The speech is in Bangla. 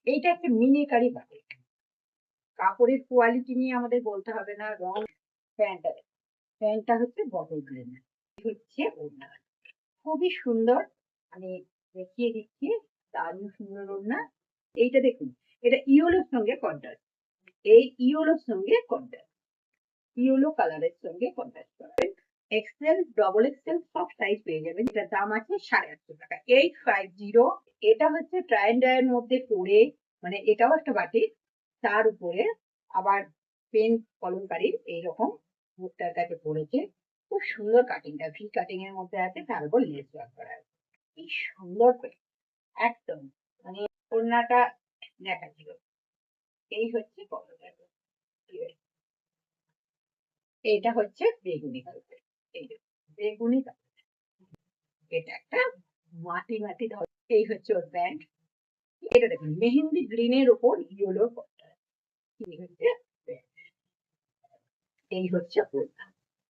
এইটা একটা মিনিকারি বাটিক। কাপড়ের কোয়ালিটি নিয়ে আমাদের বলতে হবে না। রং প্যান্টটা, প্যান্টটা হচ্ছে বটল গ্রিন, হচ্ছে ওড়না, খুবই সুন্দর। আমি দেখিয়ে দিচ্ছি, দারুণ সুন্দর ওড়না। এইটা দেখুন, এটা ইয়েলোর সঙ্গে কন্ট্রাস্ট, এই ইয়েলোর সঙ্গে কন্ট্রাস্ট, ইয়েলো কালারের সঙ্গে কন্ট্রাস্ট করা। এক্সেল, ডবল এক্সেল সব সাইজ পেয়ে যাবেন। এটার দাম আছে 850 টাকা, 850। এটা হচ্ছে ট্রাই এন্ড ডাইয়ের মধ্যে পরে, মানে এটাও একটা বাটি, তার উপরে আবার পেন কলমকারী এইরকম মুখটার কাছে পড়েছে। খুব সুন্দর কাটিংটা, ভি কাটিং এর মধ্যে আছে, তার উপর লেস ওয়ার্ক করা আছে, কি সুন্দর করে একদম, মানে ওড়নাটা দেখাচ্ছিল। এই হচ্ছে কলমটা, এইটা হচ্ছে বেগুনি কালার, এই বেগুনি কালার, এটা একটা মাটি মাটি ধর। এই হচ্ছে ওর প্যান্ট, এটা দেখুন মেহেন্দি গ্রিনের উপর ইয়েলো কন্ট্রাস্ট, এই হচ্ছে প্যান্ট, এই হচ্ছে ওড়না।